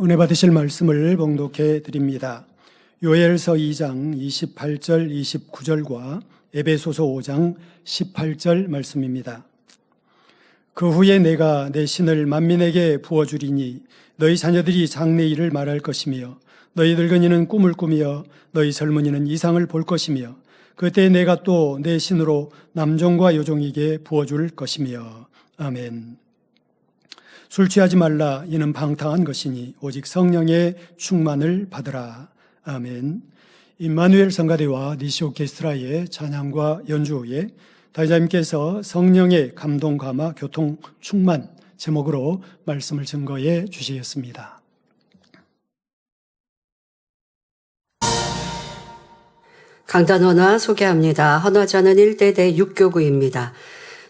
은혜 받으실 말씀을 봉독해 드립니다. 요엘서 2장 28절 29절과 에베소서 5장 18절 말씀입니다. 그 후에 내가 내 신을 만민에게 부어주리니 너희 자녀들이 장래일을 말할 것이며 너희 늙은이는 꿈을 꾸며 너희 젊은이는 이상을 볼 것이며 그때 내가 또 내 신으로 남종과 여종에게 부어줄 것이며. 아멘. 술 취하지 말라. 이는 방탕한 것이니 오직 성령의 충만을 받으라. 아멘. 임마누엘 성가대와 니시 오케스트라의 찬양과 연주 후에 다이자님께서 성령의 감동, 감화, 교통, 충만 제목으로 말씀을 증거해 주시겠습니다. 강단 헌화 소개합니다. 헌화자는 1대대 6교구입니다.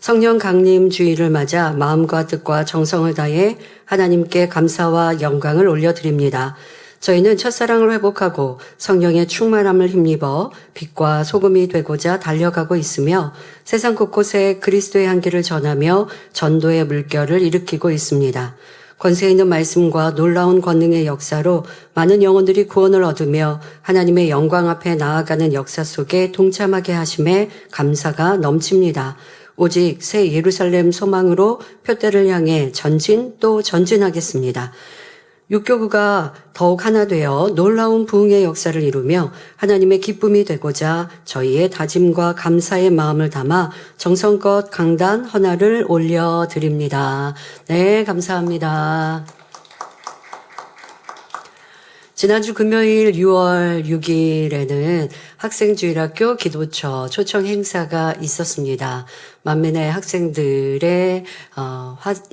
성령 강림 주일을 맞아 마음과 뜻과 정성을 다해 하나님께 감사와 영광을 올려드립니다. 저희는 첫사랑을 회복하고 성령의 충만함을 힘입어 빛과 소금이 되고자 달려가고 있으며 세상 곳곳에 그리스도의 향기를 전하며 전도의 물결을 일으키고 있습니다. 권세 있는 말씀과 놀라운 권능의 역사로 많은 영혼들이 구원을 얻으며 하나님의 영광 앞에 나아가는 역사 속에 동참하게 하심에 감사가 넘칩니다. 오직 새 예루살렘 소망으로 표대를 향해 전진 또 전진하겠습니다. 육교구가 더욱 하나 되어 놀라운 부흥의 역사를 이루며 하나님의 기쁨이 되고자 저희의 다짐과 감사의 마음을 담아 정성껏 강단 헌화를 올려드립니다. 네, 감사합니다. 지난주 금요일 6월 6일에는 학생주일학교 기도처 초청 행사가 있었습니다. 만민의 학생들의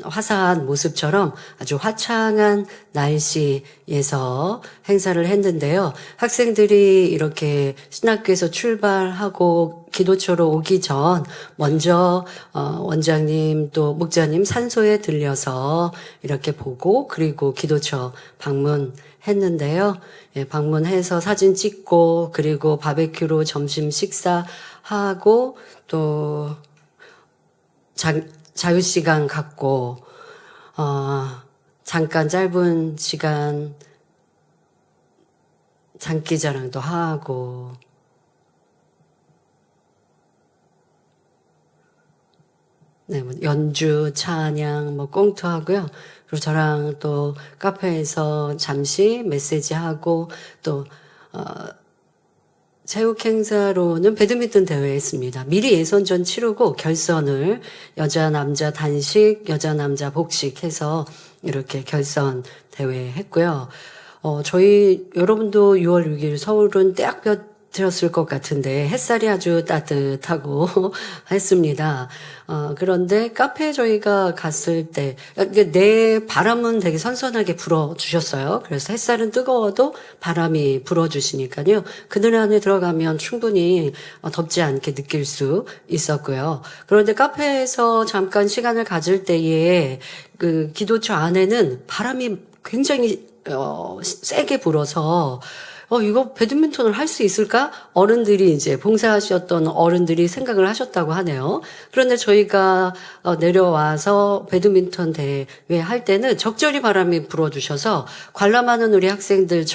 화사한 모습처럼 아주 화창한 날씨에서 행사를 했는데요. 학생들이 이렇게 신학교에서 출발하고 기도처로 오기 전 먼저 원장님 또 목자님 산소에 들려서 이렇게 보고 그리고 기도처 방문했는데요. 예, 방문해서 사진 찍고 그리고 바베큐로 점심 식사하고 또 자유시간 갖고 잠깐 짧은 시간 장기자랑도 하고 네, 연주, 찬양, 꽁투하고요. 그리고 저랑 또 카페에서 잠시 메시지하고 또 체육 행사로는 배드민턴 대회 했습니다. 미리 예선전 치르고 결선을 여자, 남자 단식, 여자, 남자 복식 해서 이렇게 결선 대회 했고요. 저희 여러분도 6월 6일 서울은 떼약볕 들었을 것 같은데 햇살이 아주 따뜻하고 했습니다. 그런데 카페에 저희가 갔을 때 내 바람은 되게 선선하게 불어주셨어요. 그래서 햇살은 뜨거워도 바람이 불어주시니까요. 그늘 안에 들어가면 충분히 덥지 않게 느낄 수 있었고요. 그런데 카페에서 잠깐 시간을 가질 때에 그 기도처 안에는 바람이 굉장히 세게 불어서 이거 배드민턴을 할 수 있을까? 어른들이 이제 봉사하셨던 어른들이 생각을 하셨다고 하네요. 그런데 저희가 내려와서 배드민턴 대회 할 때는 적절히 바람이 불어주셔서 관람하는 우리 학생들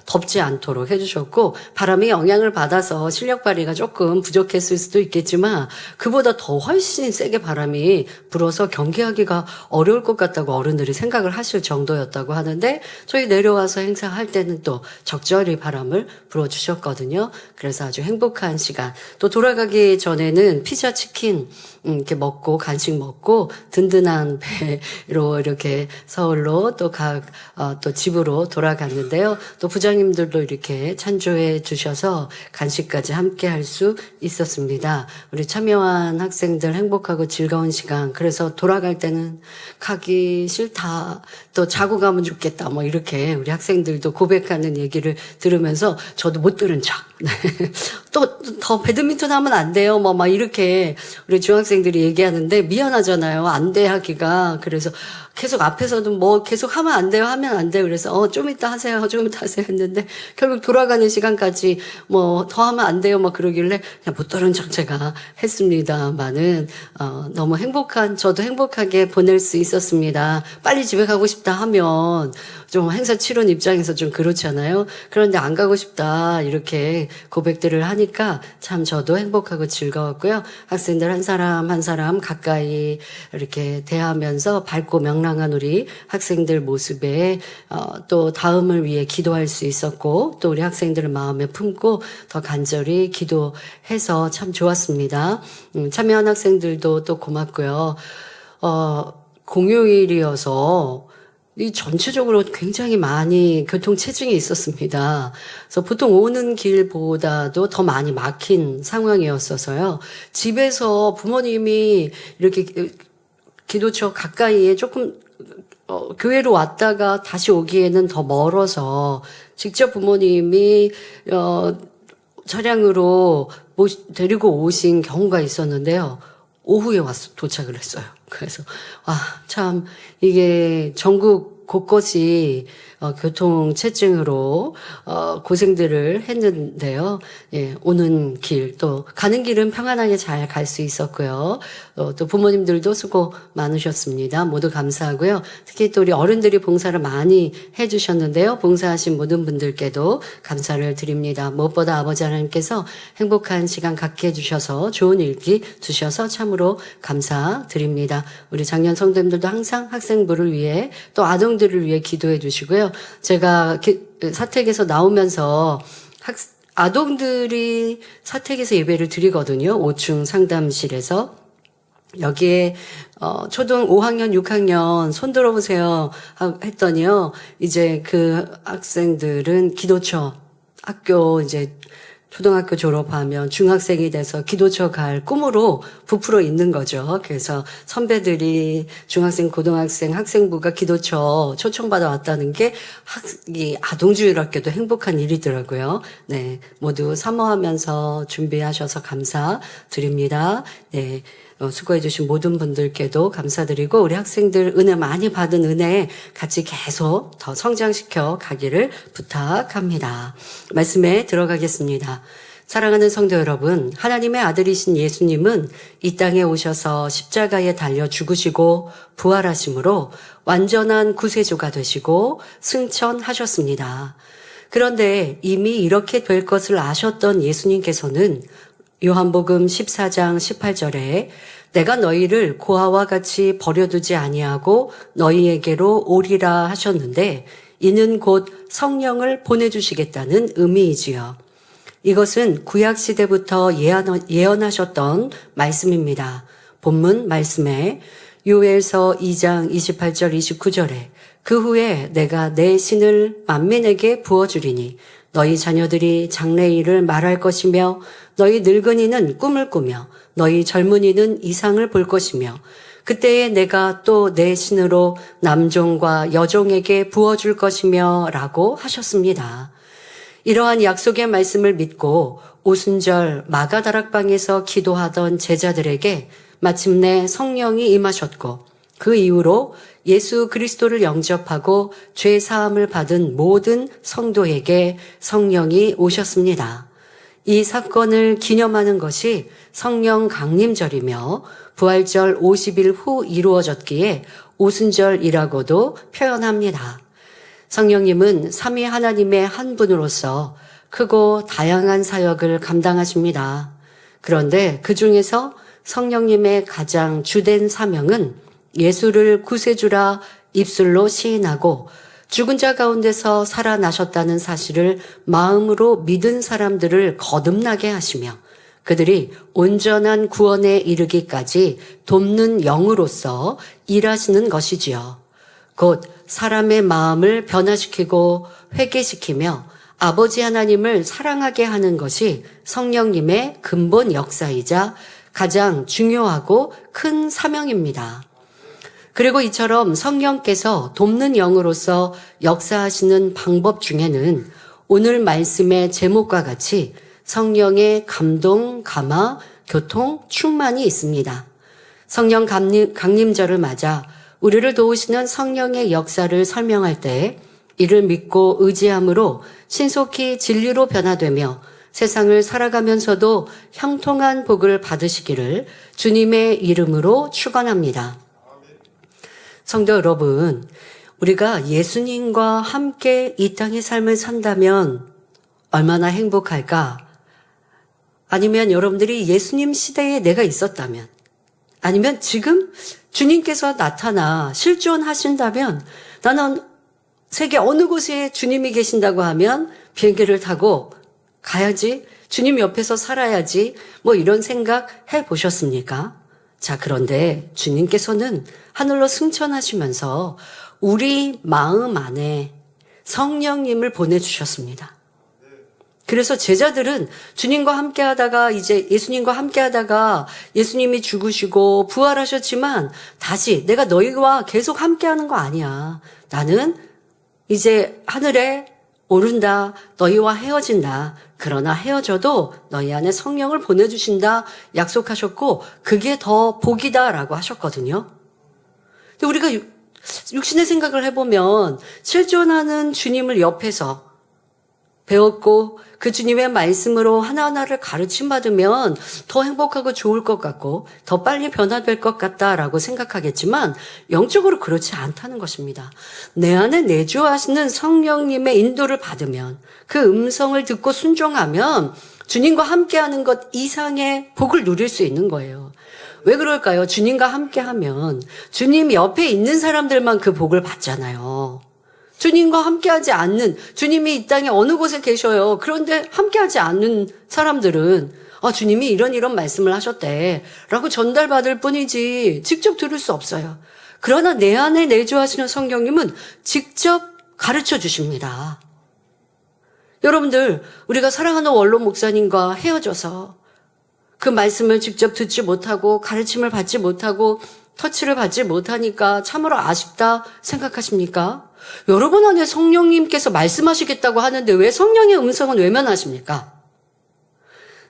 덥지 않도록 해주셨고 바람이 영향을 받아서 실력 발휘가 조금 부족했을 수도 있겠지만 그보다 더 훨씬 세게 바람이 불어서 경기하기가 어려울 것 같다고 어른들이 생각을 하실 정도였다고 하는데 저희 내려와서 행사할 때는 또 적절히 바람을 불어주셨거든요. 그래서 아주 행복한 시간. 또 돌아가기 전에는 피자, 치킨 이렇게 먹고 간식 먹고 든든한 배로 이렇게 서울로 또 집으로 돌아갔는데요. 또 부장님들도 이렇게 찬조해 주셔서 간식까지 함께 할 수 있었습니다. 우리 참여한 학생들 행복하고 즐거운 시간. 그래서 돌아갈 때는 가기 싫다. 또 자고 가면 좋겠다. 이렇게 우리 학생들도 고백하는 얘기를 들으면서 저도 못 들은 척. 또 더 배드민턴 하면 안 돼요. 막 이렇게 우리 중학생들이 얘기하는데 미안하잖아요. 안 돼 하기가. 그래서 계속 앞에서도 계속 하면 안 돼요. 그래서 좀 이따 하세요. 좀 이따 하세요 했는데 결국 돌아가는 시간까지 더 하면 안 돼요. 그러길래 그냥 못 들은 척 제가 했습니다만은 너무 저도 행복하게 보낼 수 있었습니다. 빨리 집에 가고 싶다 하면 좀 행사 치른 입장에서 좀 그렇잖아요. 그런데 안 가고 싶다 이렇게 고백들을 하니까 참 저도 행복하고 즐거웠고요. 학생들 한 사람 한 사람 가까이 이렇게 대하면서 밝고 명랑한 우리 학생들 모습에 또 다음을 위해 기도할 수 있었고 또 우리 학생들을 마음에 품고 더 간절히 기도해서 참 좋았습니다. 참여한 학생들도 또 고맙고요. 공휴일이어서 이 전체적으로 굉장히 많이 교통 체증이 있었습니다. 그래서 보통 오는 길보다도 더 많이 막힌 상황이었어서요. 집에서 부모님이 이렇게 기도처 가까이에 조금 교회로 왔다가 다시 오기에는 더 멀어서 직접 부모님이 차량으로 데리고 오신 경우가 있었는데요. 오후에 도착을 했어요. 그래서 참 이게 전국 곳곳이 교통 체증으로 고생들을 했는데요. 예, 오는 길 또 가는 길은 평안하게 잘 갈 수 있었고요. 또 부모님들도 수고 많으셨습니다. 모두 감사하고요. 특히 또 우리 어른들이 봉사를 많이 해주셨는데요. 봉사하신 모든 분들께도 감사를 드립니다. 무엇보다 아버지 하나님께서 행복한 시간 갖게 해주셔서 좋은 일기 주셔서 참으로 감사드립니다. 우리 작년 성도님들도 항상 학생부를 위해 또 아동들을 위해 기도해 주시고요. 제가 사택에서 나오면서 아동들이 사택에서 예배를 드리거든요. 5층 상담실에서. 여기에 초등 5학년, 6학년 손 들어보세요 했더니요. 이제 그 학생들은 기도처 학교 이제 초등학교 졸업하면 중학생이 돼서 기도처 갈 꿈으로 부풀어 있는 거죠. 그래서 선배들이 중학생, 고등학생, 학생부가 기도처 초청받아 왔다는 게 이 아동주일학교도 행복한 일이더라고요. 네, 모두 사모하면서 준비하셔서 감사드립니다. 네. 수고해주신 모든 분들께도 감사드리고 우리 학생들 은혜 많이 받은 은혜 같이 계속 더 성장시켜 가기를 부탁합니다. 말씀에 들어가겠습니다. 사랑하는 성도 여러분, 하나님의 아들이신 예수님은 이 땅에 오셔서 십자가에 달려 죽으시고 부활하심으로 완전한 구세주가 되시고 승천하셨습니다. 그런데 이미 이렇게 될 것을 아셨던 예수님께서는 요한복음 14장 18절에 내가 너희를 고아와 같이 버려두지 아니하고 너희에게로 오리라 하셨는데 이는 곧 성령을 보내주시겠다는 의미이지요. 이것은 구약시대부터 예언하셨던 말씀입니다. 본문 말씀에 요엘서 2장 28절 29절에 그 후에 내가 내 신을 만민에게 부어주리니 너희 자녀들이 장래일을 말할 것이며 너희 늙은이는 꿈을 꾸며 너희 젊은이는 이상을 볼 것이며 그때에 내가 또 내 신으로 남종과 여종에게 부어줄 것이며 라고 하셨습니다. 이러한 약속의 말씀을 믿고 오순절 마가다락방에서 기도하던 제자들에게 마침내 성령이 임하셨고 그 이후로 예수 그리스도를 영접하고 죄 사함을 받은 모든 성도에게 성령이 오셨습니다. 이 사건을 기념하는 것이 성령 강림절이며 부활절 50일 후 이루어졌기에 오순절이라고도 표현합니다. 성령님은 삼위 하나님의 한 분으로서 크고 다양한 사역을 감당하십니다. 그런데 그 중에서 성령님의 가장 주된 사명은 예수를 구세주라 입술로 시인하고 죽은 자 가운데서 살아나셨다는 사실을 마음으로 믿은 사람들을 거듭나게 하시며 그들이 온전한 구원에 이르기까지 돕는 영으로서 일하시는 것이지요. 곧 사람의 마음을 변화시키고 회개시키며 아버지 하나님을 사랑하게 하는 것이 성령님의 근본 역사이자 가장 중요하고 큰 사명입니다. 그리고 이처럼 성령께서 돕는 영으로서 역사하시는 방법 중에는 오늘 말씀의 제목과 같이 성령의 감동, 감화, 교통, 충만이 있습니다. 성령 강림절을 맞아 우리를 도우시는 성령의 역사를 설명할 때 이를 믿고 의지함으로 신속히 진리로 변화되며 세상을 살아가면서도 형통한 복을 받으시기를 주님의 이름으로 축원합니다. 성도 여러분, 우리가 예수님과 함께 이 땅의 삶을 산다면 얼마나 행복할까? 아니면 여러분들이 예수님 시대에 내가 있었다면, 아니면 지금 주님께서 나타나 실존하신다면 나는 세계 어느 곳에 주님이 계신다고 하면 비행기를 타고 가야지, 주님 옆에서 살아야지, 뭐 이런 생각 해보셨습니까? 자, 그런데 주님께서는 하늘로 승천하시면서 우리 마음 안에 성령님을 보내주셨습니다. 그래서 제자들은 주님과 함께 하다가, 이제 예수님과 함께 하다가 예수님이 죽으시고 부활하셨지만 다시 내가 너희와 계속 함께 하는 거 아니야. 나는 이제 하늘에 오른다. 너희와 헤어진다. 그러나 헤어져도 너희 안에 성령을 보내주신다. 약속하셨고 그게 더 복이다라고 하셨거든요. 근데 우리가 육신의 생각을 해보면 실존하는 주님을 옆에서 배웠고 그 주님의 말씀으로 하나하나를 가르침받으면 더 행복하고 좋을 것 같고 더 빨리 변화될 것 같다라고 생각하겠지만 영적으로 그렇지 않다는 것입니다. 내 안에 내주하시는 성령님의 인도를 받으면 그 음성을 듣고 순종하면 주님과 함께하는 것 이상의 복을 누릴 수 있는 거예요. 왜 그럴까요? 주님과 함께하면 주님 옆에 있는 사람들만 그 복을 받잖아요. 주님과 함께하지 않는, 주님이 이 땅에 어느 곳에 계셔요. 그런데 함께하지 않는 사람들은 주님이 이런 말씀을 하셨대 라고 전달받을 뿐이지 직접 들을 수 없어요. 그러나 내 안에 내주하시는 성령님은 직접 가르쳐 주십니다. 여러분들, 우리가 사랑하는 원로 목사님과 헤어져서 그 말씀을 직접 듣지 못하고 가르침을 받지 못하고 터치를 받지 못하니까 참으로 아쉽다 생각하십니까? 여러분 안에 성령님께서 말씀하시겠다고 하는데 왜 성령의 음성은 외면하십니까?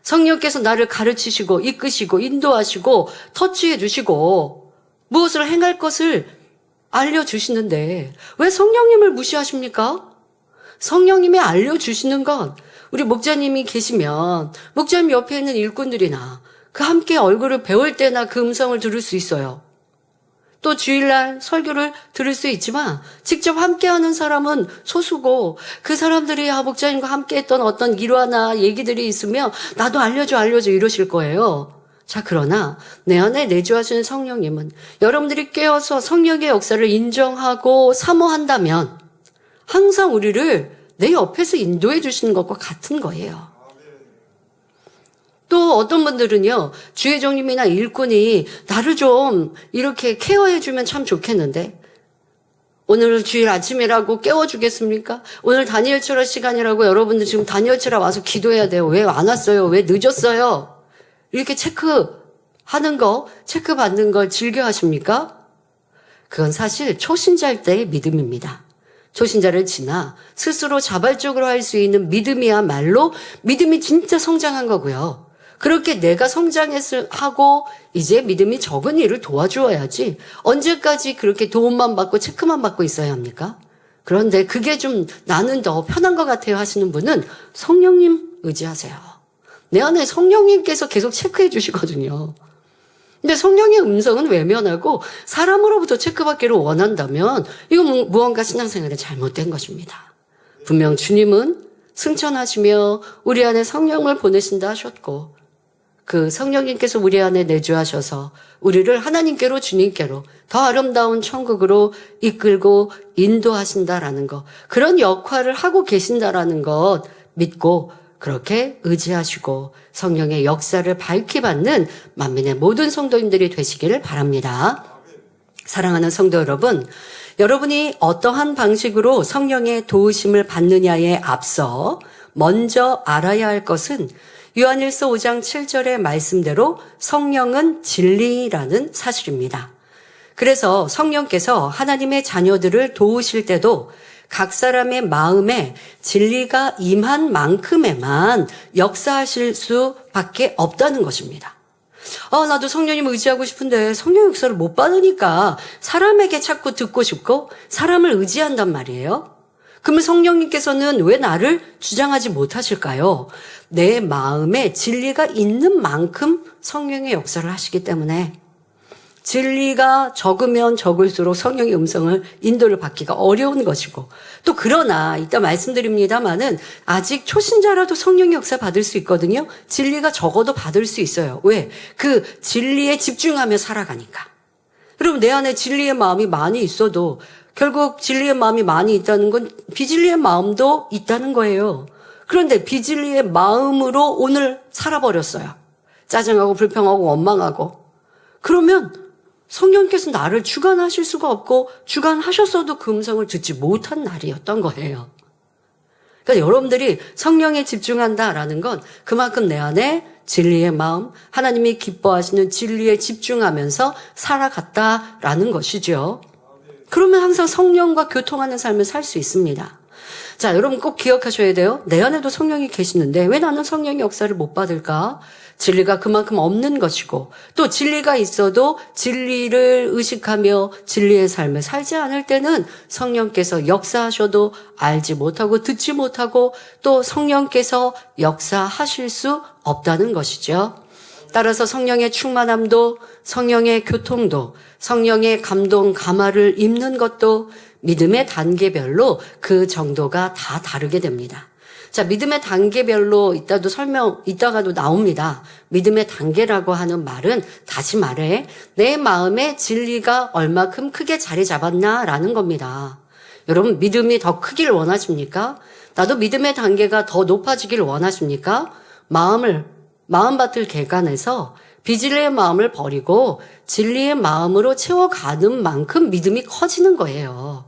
성령께서 나를 가르치시고 이끄시고 인도하시고 터치해 주시고 무엇을 행할 것을 알려주시는데 왜 성령님을 무시하십니까? 성령님이 알려주시는 건 우리 목자님이 계시면 목자님 옆에 있는 일꾼들이나 그 함께 얼굴을 배울 때나 그 음성을 들을 수 있어요. 또 주일날 설교를 들을 수 있지만 직접 함께하는 사람은 소수고 그 사람들이 목자님과 함께했던 어떤 일화나 얘기들이 있으면 나도 알려줘 이러실 거예요. 자, 그러나 내 안에 내주하시는 성령님은 여러분들이 깨어서 성령의 역사를 인정하고 사모한다면 항상 우리를 내 옆에서 인도해 주시는 것과 같은 거예요. 또 어떤 분들은요, 주혜종님이나 일꾼이 나를 좀 이렇게 케어해주면 참 좋겠는데, 오늘 주일 아침이라고 깨워주겠습니까? 오늘 다니엘철학 시간이라고 여러분들 지금 다니엘철학 와서 기도해야 돼요. 왜 안 왔어요? 왜 늦었어요? 이렇게 체크하는 거, 체크받는 걸 즐겨 하십니까? 그건 사실 초신자일 때의 믿음입니다. 초신자를 지나 스스로 자발적으로 할 수 있는 믿음이야말로 믿음이 진짜 성장한 거고요. 그렇게 내가 성장하고 이제 믿음이 적은 일을 도와주어야지 언제까지 그렇게 도움만 받고 체크만 받고 있어야 합니까? 그런데 그게 좀 나는 더 편한 것 같아요 하시는 분은 성령님 의지하세요. 내 안에 성령님께서 계속 체크해 주시거든요. 근데 성령의 음성은 외면하고 사람으로부터 체크받기를 원한다면 이건 무언가 신앙생활이 잘못된 것입니다. 분명 주님은 승천하시며 우리 안에 성령을 보내신다 하셨고 그 성령님께서 우리 안에 내주하셔서 우리를 하나님께로 주님께로 더 아름다운 천국으로 이끌고 인도하신다라는 것, 그런 역할을 하고 계신다라는 것 믿고 그렇게 의지하시고 성령의 역사를 밝히 받는 만민의 모든 성도님들이 되시기를 바랍니다. 사랑하는 성도 여러분, 여러분이 어떠한 방식으로 성령의 도우심을 받느냐에 앞서 먼저 알아야 할 것은 요한일서 5장 7절의 말씀대로 성령은 진리라는 사실입니다. 그래서 성령께서 하나님의 자녀들을 도우실 때도 각 사람의 마음에 진리가 임한 만큼에만 역사하실 수밖에 없다는 것입니다. 나도 성령님 의지하고 싶은데 성령 역사를 못 받으니까 사람에게 자꾸 듣고 싶고 사람을 의지한단 말이에요. 그러면 성령님께서는 왜 나를 주장하지 못하실까요? 내 마음에 진리가 있는 만큼 성령의 역사를 하시기 때문에 진리가 적으면 적을수록 성령의 음성을 인도를 받기가 어려운 것이고 또 그러나 이따 말씀드립니다마는 아직 초신자라도 성령의 역사 받을 수 있거든요. 진리가 적어도 받을 수 있어요. 왜? 그 진리에 집중하며 살아가니까. 여러분 내 안에 진리의 마음이 많이 있어도 결국 진리의 마음이 많이 있다는 건 비진리의 마음도 있다는 거예요. 그런데 비진리의 마음으로 오늘 살아버렸어요. 짜증하고 불평하고 원망하고. 그러면 성령께서 나를 주관하실 수가 없고 주관하셨어도 그 음성을 듣지 못한 날이었던 거예요. 그러니까 여러분들이 성령에 집중한다라는 건 그만큼 내 안에 진리의 마음, 하나님이 기뻐하시는 진리에 집중하면서 살아갔다라는 것이죠. 그러면 항상 성령과 교통하는 삶을 살 수 있습니다. 자, 여러분 꼭 기억하셔야 돼요. 내 안에도 성령이 계시는데 왜 나는 성령의 역사를 못 받을까? 진리가 그만큼 없는 것이고 또 진리가 있어도 진리를 의식하며 진리의 삶을 살지 않을 때는 성령께서 역사하셔도 알지 못하고 듣지 못하고 또 성령께서 역사하실 수 없다는 것이죠. 따라서 성령의 충만함도 성령의 교통도 성령의 감동 감화를 입는 것도 믿음의 단계별로 그 정도가 다 다르게 됩니다. 자, 믿음의 단계별로 이따가도 나옵니다. 믿음의 단계라고 하는 말은 다시 말해 내 마음의 진리가 얼마큼 크게 자리 잡았나라는 겁니다. 여러분 믿음이 더 크길 원하십니까? 나도 믿음의 단계가 더 높아지길 원하십니까? 마음밭을 개간해서 비진리의 마음을 버리고 진리의 마음으로 채워가는 만큼 믿음이 커지는 거예요.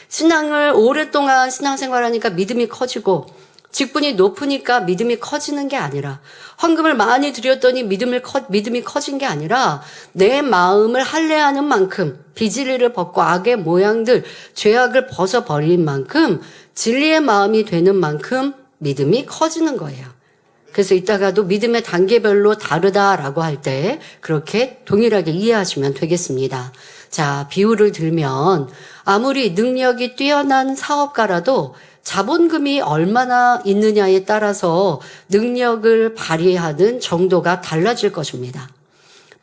신앙을 오랫동안 신앙생활하니까 믿음이 커지고 직분이 높으니까 믿음이 커지는 게 아니라 헌금을 많이 드렸더니 믿음이 커진 게 아니라 내 마음을 할례하는 만큼 비진리를 벗고 악의 모양들 죄악을 벗어버린 만큼 진리의 마음이 되는 만큼 믿음이 커지는 거예요. 그래서 이따가도 믿음의 단계별로 다르다라고 할 때 그렇게 동일하게 이해하시면 되겠습니다. 자, 비유를 들면 아무리 능력이 뛰어난 사업가라도 자본금이 얼마나 있느냐에 따라서 능력을 발휘하는 정도가 달라질 것입니다.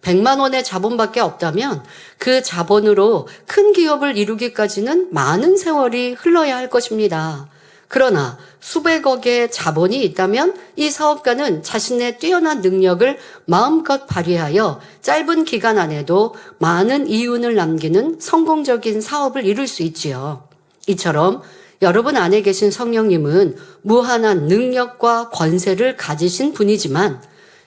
100만 원의 자본밖에 없다면 그 자본으로 큰 기업을 이루기까지는 많은 세월이 흘러야 할 것입니다. 그러나 수백억의 자본이 있다면 이 사업가는 자신의 뛰어난 능력을 마음껏 발휘하여 짧은 기간 안에도 많은 이윤을 남기는 성공적인 사업을 이룰 수 있지요. 이처럼 여러분 안에 계신 성령님은 무한한 능력과 권세를 가지신 분이지만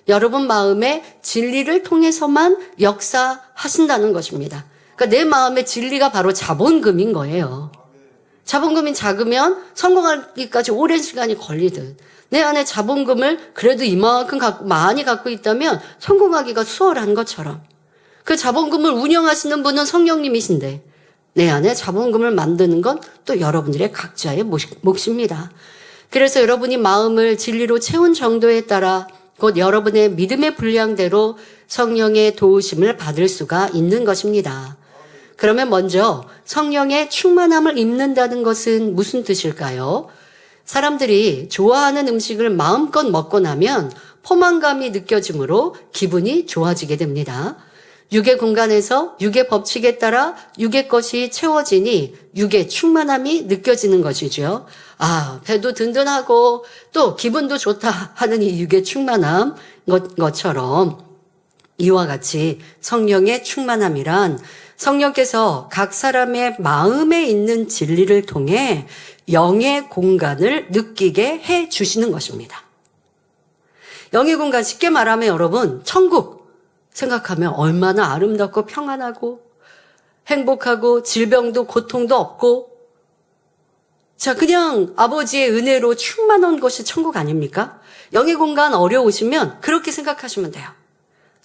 여러분 마음에 진리를 통해서만 역사하신다는 것입니다. 그러니까 내 마음의 진리가 바로 자본금인 거예요. 자본금이 작으면 성공하기까지 오랜 시간이 걸리듯 내 안에 자본금을 그래도 이만큼 많이 갖고 있다면 성공하기가 수월한 것처럼 그 자본금을 운영하시는 분은 성령님이신데 내 안에 자본금을 만드는 건 또 여러분들의 각자의 몫입니다. 그래서 여러분이 마음을 진리로 채운 정도에 따라 곧 여러분의 믿음의 분량대로 성령의 도우심을 받을 수가 있는 것입니다. 그러면 먼저 성령의 충만함을 입는다는 것은 무슨 뜻일까요? 사람들이 좋아하는 음식을 마음껏 먹고 나면 포만감이 느껴지므로 기분이 좋아지게 됩니다. 육의 공간에서 육의 법칙에 따라 육의 것이 채워지니 육의 충만함이 느껴지는 것이죠. 아, 배도 든든하고 또 기분도 좋다 하는 이 육의 충만함 것처럼 이와 같이 성령의 충만함이란 성령께서 각 사람의 마음에 있는 진리를 통해 영의 공간을 느끼게 해 주시는 것입니다. 영의 공간 쉽게 말하면 여러분 천국 생각하면 얼마나 아름답고 평안하고 행복하고 질병도 고통도 없고 자 그냥 아버지의 은혜로 충만한 것이 천국 아닙니까? 영의 공간 어려우시면 그렇게 생각하시면 돼요.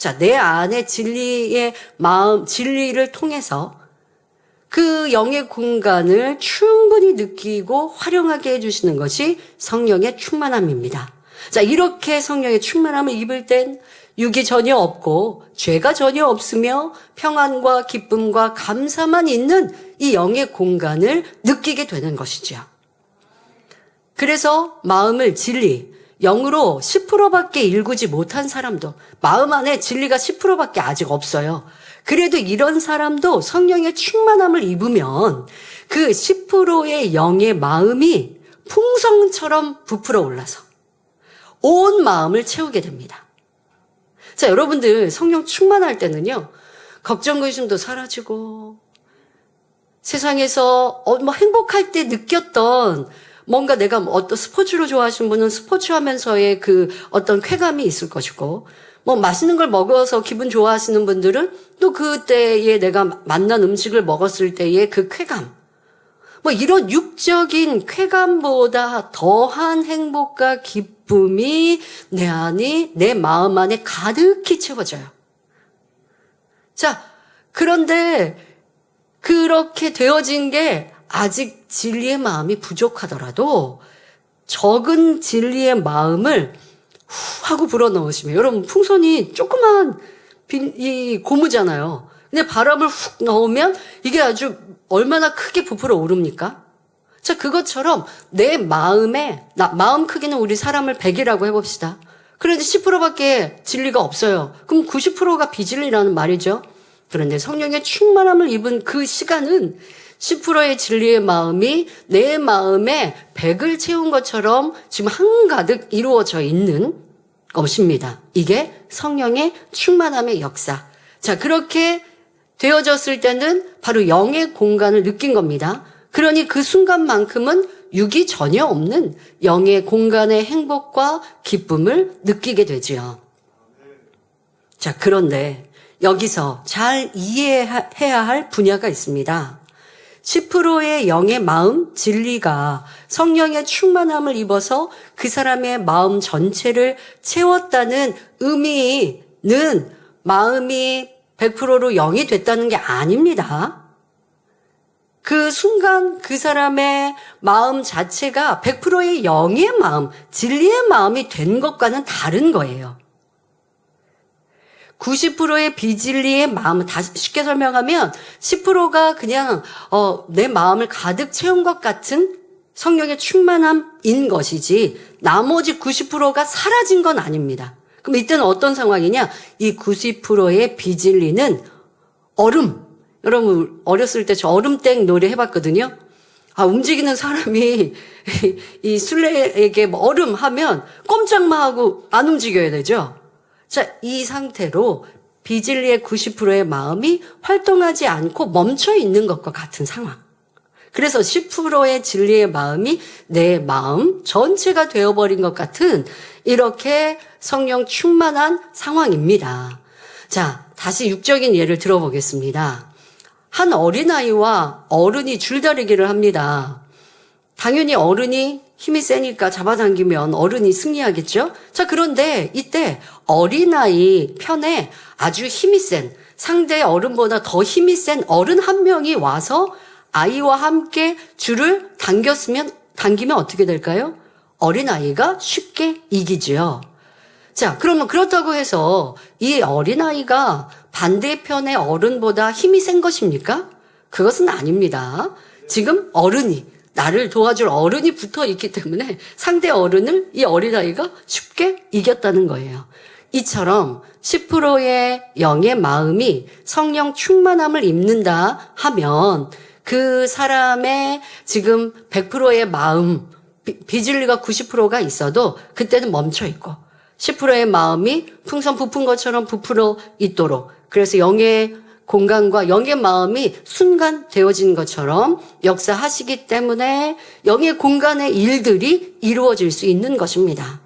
자, 내 안에 진리의 마음, 진리를 통해서 그 영의 공간을 충분히 느끼고 활용하게 해주시는 것이 성령의 충만함입니다. 자, 이렇게 성령의 충만함을 입을 땐 육이 전혀 없고 죄가 전혀 없으며 평안과 기쁨과 감사만 있는 이 영의 공간을 느끼게 되는 것이죠. 그래서 마음을 진리, 영으로 10%밖에 일구지 못한 사람도 마음 안에 진리가 10%밖에 아직 없어요. 그래도 이런 사람도 성령의 충만함을 입으면 그 10%의 영의 마음이 풍성처럼 부풀어 올라서 온 마음을 채우게 됩니다. 자, 여러분들 성령 충만할 때는요, 걱정, 의심도 사라지고, 세상에서 뭐 행복할 때 느꼈던 뭔가 내가 어떤 스포츠로 좋아하시는 분은 스포츠 하면서의 그 어떤 쾌감이 있을 것이고, 뭐 맛있는 걸 먹어서 기분 좋아하시는 분들은 또 그때에 내가 만난 음식을 먹었을 때의 그 쾌감, 뭐 이런 육적인 쾌감보다 더한 행복과 기쁨이 내 안이, 내 마음 안에 가득히 채워져요. 자, 그런데 그렇게 되어진 게 아직 진리의 마음이 부족하더라도 적은 진리의 마음을 후 하고 불어넣으시면, 여러분 풍선이 조그만 이 고무잖아요. 근데 바람을 훅 넣으면 이게 아주 얼마나 크게 부풀어 오릅니까? 자, 그것처럼 내 마음에, 마음 크기는 우리 사람을 100이라고 해봅시다. 그런데 10%밖에 진리가 없어요. 그럼 90%가 비진리라는 말이죠. 그런데 성령의 충만함을 입은 그 시간은 10%의 진리의 마음이 내 마음에 100을 채운 것처럼 지금 한가득 이루어져 있는 것입니다. 이게 성령의 충만함의 역사. 자, 그렇게 되어졌을 때는 바로 영의 공간을 느낀 겁니다. 그러니 그 순간만큼은 육이 전혀 없는 영의 공간의 행복과 기쁨을 느끼게 되지요. 자, 그런데 여기서 잘 이해해야 할 분야가 있습니다. 10%의 영의 마음, 진리가 성령의 충만함을 입어서 그 사람의 마음 전체를 채웠다는 의미는 마음이 100%로 0이 됐다는 게 아닙니다. 그 순간 그 사람의 마음 자체가 100%의 영의 마음, 진리의 마음이 된 것과는 다른 거예요. 90%의 비진리의 마음은, 다시 쉽게 설명하면 10%가 그냥 내 마음을 가득 채운 것 같은 성령의 충만함인 것이지 나머지 90%가 사라진 건 아닙니다. 그럼 이때는 어떤 상황이냐? 이 90%의 비진리는 얼음. 여러분 어렸을 때 저 얼음땡 노래 해봤거든요. 움직이는 사람이 이 술래에게 얼음 하면 꼼짝만 하고 안 움직여야 되죠. 자, 이 상태로 비진리의 90%의 마음이 활동하지 않고 멈춰 있는 것과 같은 상황. 그래서 10%의 진리의 마음이 내 마음 전체가 되어버린 것 같은 이렇게 성령 충만한 상황입니다. 자, 다시 육적인 예를 들어보겠습니다. 한 어린아이와 어른이 줄다리기를 합니다. 당연히 어른이 힘이 세니까 잡아당기면 어른이 승리하겠죠? 자, 그런데 이때 어린아이 편에 아주 힘이 센, 상대 어른보다 더 힘이 센 어른 한 명이 와서 아이와 함께 줄을 당기면 어떻게 될까요? 어린아이가 쉽게 이기지요. 자, 그러면 그렇다고 해서 이 어린아이가 반대편의 어른보다 힘이 센 것입니까? 그것은 아닙니다. 지금 나를 도와줄 어른이 붙어 있기 때문에 상대 어른을 이 어린아이가 쉽게 이겼다는 거예요. 이처럼 10%의 영의 마음이 성령 충만함을 입는다 하면 그 사람의 지금 100%의 마음, 비진리가 90%가 있어도 그때는 멈춰 있고 10%의 마음이 풍선 부푼 것처럼 부풀어 있도록, 그래서 영의 공간과 영의 마음이 순간 되어진 것처럼 역사하시기 때문에 영의 공간의 일들이 이루어질 수 있는 것입니다.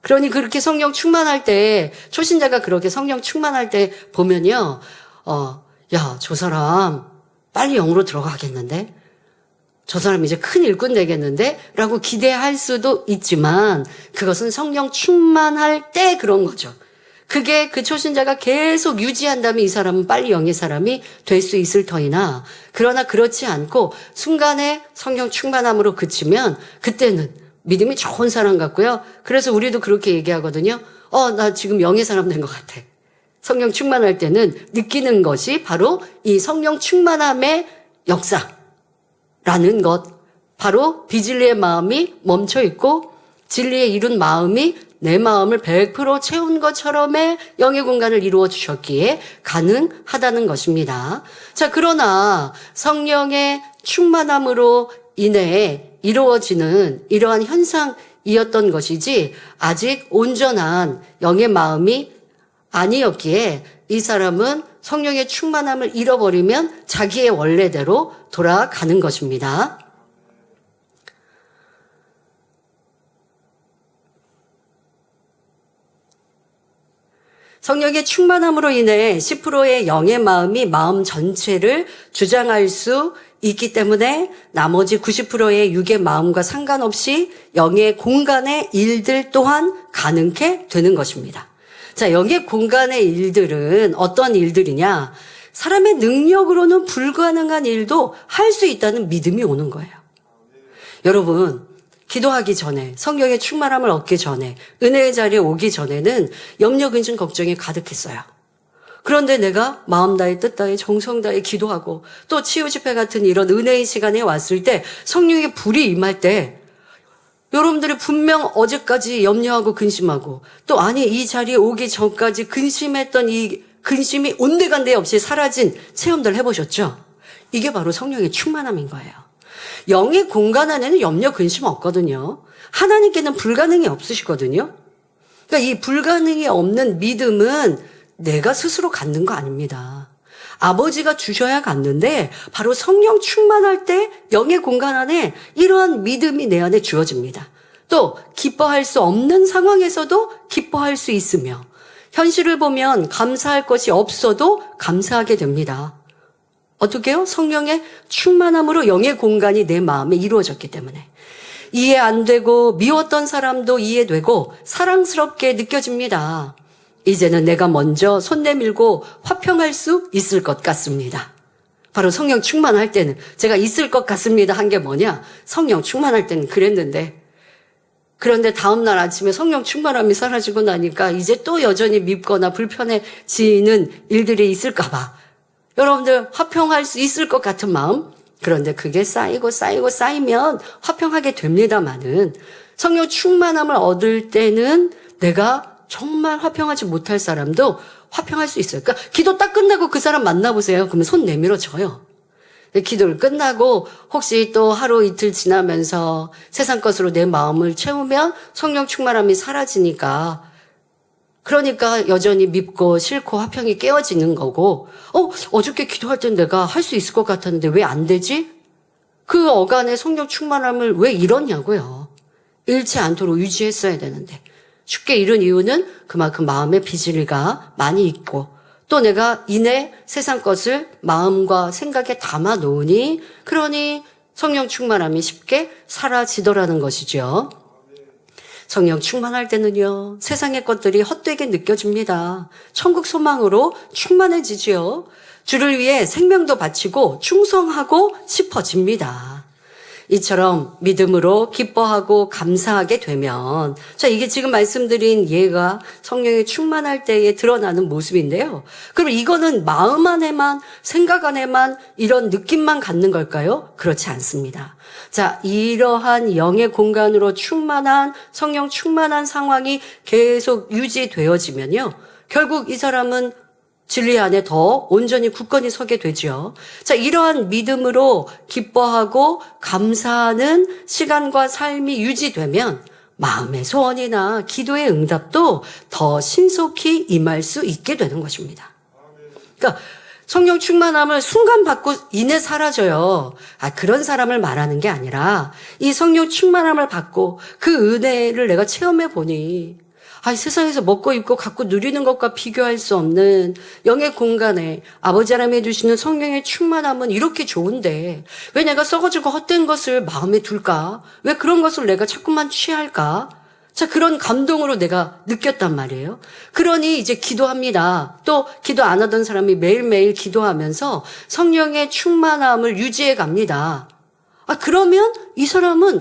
그러니 그렇게 성령 충만할 때, 초신자가 그렇게 성령 충만할 때 보면요, 야, 저 사람 빨리 영으로 들어가겠는데? 저 사람 이제 큰 일꾼 되겠는데? 라고 기대할 수도 있지만 그것은 성령 충만할 때 그런 거죠. 그게 그 초신자가 계속 유지한다면 이 사람은 빨리 영의 사람이 될 수 있을 터이나, 그러나 그렇지 않고 순간에 성령 충만함으로 그치면 그때는 믿음이 좋은 사람 같고요. 그래서 우리도 그렇게 얘기하거든요. 나 지금 영의 사람 된 것 같아. 성령 충만할 때는 느끼는 것이 바로 이 성령 충만함의 역사라는 것, 바로 비진리의 마음이 멈춰 있고 진리에 이룬 마음이 내 마음을 100% 채운 것처럼의 영의 공간을 이루어 주셨기에 가능하다는 것입니다. 자, 그러나 성령의 충만함으로 인해 이루어지는 이러한 현상이었던 것이지 아직 온전한 영의 마음이 아니었기에 이 사람은 성령의 충만함을 잃어버리면 자기의 원래대로 돌아가는 것입니다. 성령의 충만함으로 인해 10%의 영의 마음이 마음 전체를 주장할 수 있기 때문에 나머지 90%의 육의 마음과 상관없이 영의 공간의 일들 또한 가능케 되는 것입니다. 자, 영의 공간의 일들은 어떤 일들이냐? 사람의 능력으로는 불가능한 일도 할 수 있다는 믿음이 오는 거예요. 여러분, 기도하기 전에, 성령의 충만함을 얻기 전에, 은혜의 자리에 오기 전에는 염려, 근심, 걱정이 가득했어요. 그런데 내가 마음 다해, 뜻 다해, 정성 다해 기도하고 또 치유 집회 같은 이런 은혜의 시간에 왔을 때 성령의 불이 임할 때 여러분들이 분명 어제까지 염려하고 근심하고 또 아니 이 자리에 오기 전까지 근심했던 이 근심이 온데간데 없이 사라진 체험들 해보셨죠? 이게 바로 성령의 충만함인 거예요. 영의 공간 안에는 염려, 근심 없거든요. 하나님께는 불가능이 없으시거든요. 그러니까 이 불가능이 없는 믿음은 내가 스스로 갖는 거 아닙니다. 아버지가 주셔야 갖는데 바로 성령 충만할 때 영의 공간 안에 이러한 믿음이 내 안에 주어집니다. 또 기뻐할 수 없는 상황에서도 기뻐할 수 있으며 현실을 보면 감사할 것이 없어도 감사하게 됩니다. 어떻게요? 성령의 충만함으로 영의 공간이 내 마음에 이루어졌기 때문에 이해 안 되고 미웠던 사람도 이해되고 사랑스럽게 느껴집니다. 이제는 내가 먼저 손 내밀고 화평할 수 있을 것 같습니다. 바로 성령 충만할 때는 제가 있을 것 같습니다 한 게 뭐냐? 성령 충만할 때는 그랬는데 그런데 다음날 아침에 성령 충만함이 사라지고 나니까 이제 또 여전히 밉거나 불편해지는 일들이 있을까 봐 여러분들 화평할 수 있을 것 같은 마음, 그런데 그게 쌓이면 화평하게 됩니다만은 성령 충만함을 얻을 때는 내가 정말 화평하지 못할 사람도 화평할 수 있어요. 그러니까 기도 딱 끝나고 그 사람 만나보세요. 그러면 손 내밀어 줘요. 기도를 끝나고 혹시 또 하루 이틀 지나면서 세상 것으로 내 마음을 채우면 성령 충만함이 사라지니까 그러니까 여전히 밉고 싫고 화평이 깨어지는 거고 어저께 기도할 땐 내가 할 수 있을 것 같았는데 왜 안 되지? 그 어간의 성령 충만함을 왜 잃었냐고요. 잃지 않도록 유지했어야 되는데 쉽게 잃은 이유는 그만큼 마음의 비질리가 많이 있고 또 내가 이내 세상 것을 마음과 생각에 담아 놓으니 그러니 성령 충만함이 쉽게 사라지더라는 것이죠. 성령 충만할 때는요, 세상의 것들이 헛되게 느껴집니다. 천국 소망으로 충만해지지요. 주를 위해 생명도 바치고 충성하고 싶어집니다. 이처럼 믿음으로 기뻐하고 감사하게 되면, 자, 이게 지금 말씀드린 예가 성령이 충만할 때에 드러나는 모습인데요. 그럼 이거는 마음 안에만, 생각 안에만 이런 느낌만 갖는 걸까요? 그렇지 않습니다. 자, 이러한 영의 공간으로 충만한, 성령 충만한 상황이 계속 유지되어지면요. 결국 이 사람은 진리 안에 더 온전히 굳건히 서게 되죠. 자, 이러한 믿음으로 기뻐하고 감사하는 시간과 삶이 유지되면 마음의 소원이나 기도의 응답도 더 신속히 임할 수 있게 되는 것입니다. 그러니까 성령 충만함을 순간 받고 이내 사라져요. 그런 사람을 말하는 게 아니라 이 성령 충만함을 받고 그 은혜를 내가 체험해 보니 세상에서 먹고 입고 갖고 누리는 것과 비교할 수 없는 영의 공간에 아버지 하나님이 주시는 성령의 충만함은 이렇게 좋은데 왜 내가 썩어지고 헛된 것을 마음에 둘까? 왜 그런 것을 내가 자꾸만 취할까? 자, 그런 감동으로 내가 느꼈단 말이에요. 그러니 이제 기도합니다. 또 기도 안 하던 사람이 매일매일 기도하면서 성령의 충만함을 유지해 갑니다. 그러면 이 사람은